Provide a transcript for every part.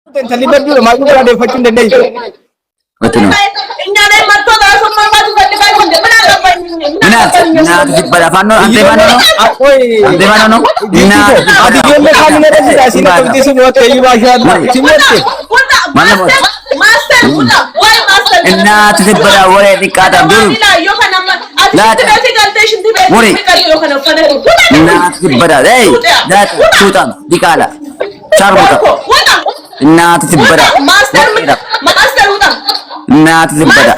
Tali berdua malu ada facin dan dai. Betul. Nah, pada Fano, ante mana no? Ante mana no? Nah, adi jolle kami na rasi rasi na pagdi semua tei bahasa semua te. Mana bos? Master, why master? Nah, tu pada boleh dikata dulu. Nah, pada, hey, dah sultan dikala. Charmuta. Nah, tu pada. Master, hutang. Nah, tu pada.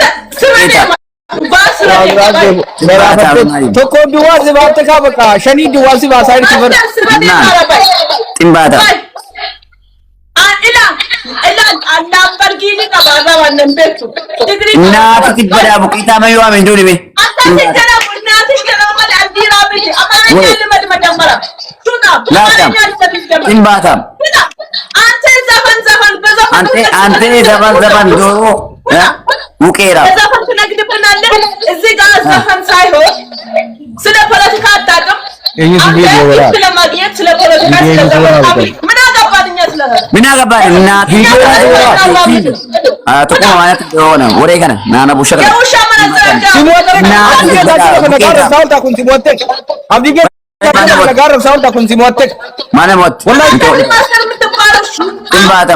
Toko dua se baat ka baka shani dua se baat side cover timbada ila Lamborghini ka baba wannan betu nah timbada bu kita mayu amin dulu be timbada ante zaman dulu ya Mukera. ዘፈን ትነግድብናለህ እዚህ ጋር ዘፈን ሳይሆን ስለ ፖለቲካ አታውቅም። ስለ ማግኘት ስለ ፖለቲካ ምን አገባኝ ስለሆነ ምን አገባኝ እና ተቆ ማለት ሆነ ወሬ ገና ናና ቡሽራ የውሻ መነጽር ሲሞተር ነገር ሳውታ ኩንቲ ሞተክ አብዲገ ነገር ሳውታ ኩንቲ ሞተክ ማለ ሞት ወላሂ ማስተር የምትባለው ትንባታ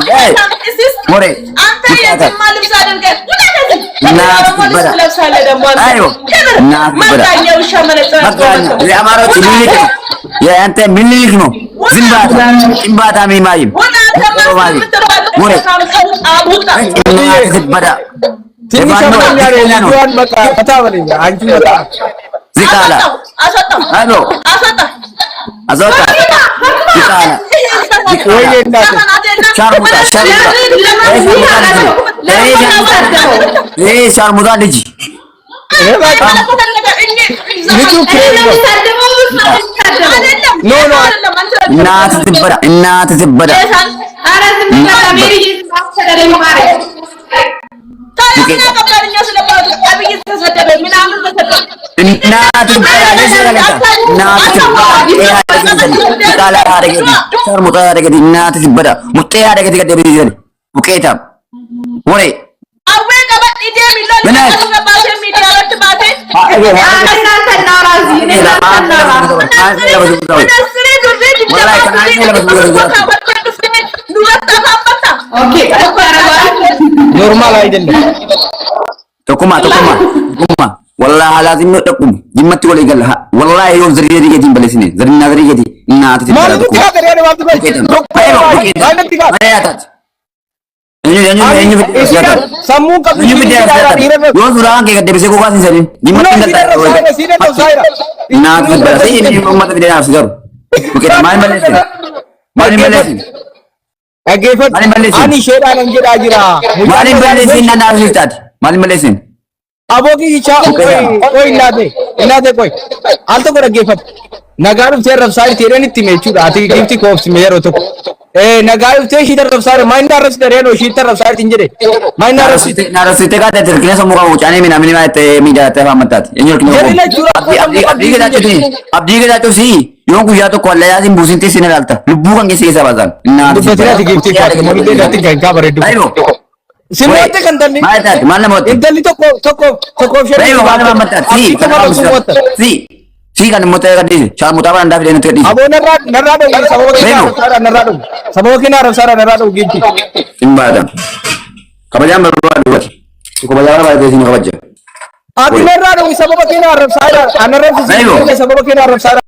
ወሬ አንተ የትማ ልብስ አድርገህ እናት በዳ አዮ እናት በዳ የአማራዎች ሚኒክ የአንተ ሚኒክ ነው ዝምባታ ዝምባታ ሚማይም ወሬ እናት በዳ ትንሽ በቃ ፈታበለኝ አንቺ በቃ ዚካላ አሎ አዞታ ዚካላ ወይ እናት ሻርሙጣ ሻርሙጣ ልጅ ልጁ ኖ ኖ እናት ትበዳ እናት ትበዳ እናት ትበዳ እናት ትበዳ ሙጤ ያደገ ገደብ ይዘን ሙቄታም ወሬ አዌ ቀበጥ ኢዴም ይላል ባቴ ሚዲያለት ባቴ ኖርማል አይደለም ተኩማ والله لازم نقوم جمت ولا يقال والله يوم زريه دي جيم بلسني زرنا زريه دي እናት ما تقدر يعني ما تقدر ሰሙ ሱራን ከገደብሴ ኮኳስ ሰሪን ጅምት እናት በራሴ የመመት ቢደና አስገሩ ወከታ ማን መለስ አገፈት አኒ ሼዳን እንጀዳ ጅራ ማን መለስ እና ናርሲታት ማን መለስ አቦጊ ይቻ ቆይ እናቴ ቆይ አልተ ቆረገፈት ነጋሩ ተረፍ ሳሪ ተረን ትሜቹ አቲ ጊፍቲ ኮፍስ ሜሮ ቶ ነጋሩ ተሺ ተረፍ ሳሪ ማይናረስ ደሬኖ ሺ ተረፍ ሳሪ እንጀደ ማይናረስ ናረስ ተጋደ ተርክነ ሰሙራ ወጫኔ ሚና ምን ማለት ሚዲያ ተፋመጣት የኞርክ ነው አብዲ ገዳቶ ሲ ዮን ጉያቶ ኮላ ያዚን ቡሲንቴ ሲነላልታ ልቡ ከንገ ሲሰባዛን እና በትራት ጊፍቲ ካክ ሞልዴ ዳት ጋጋ በረዱ ሲሞት ከንተኒ ማለት ማለሞት እንተሊ ተኮ ሸሪ ማለማመጣት ሲ kan mutaya kadi char mutaba anda fide neti abo narado sabokina sara narado giti imbada kabajam berwadu ko bajara ba desi kabaja ati narado sabokina sara anarem sabokina sara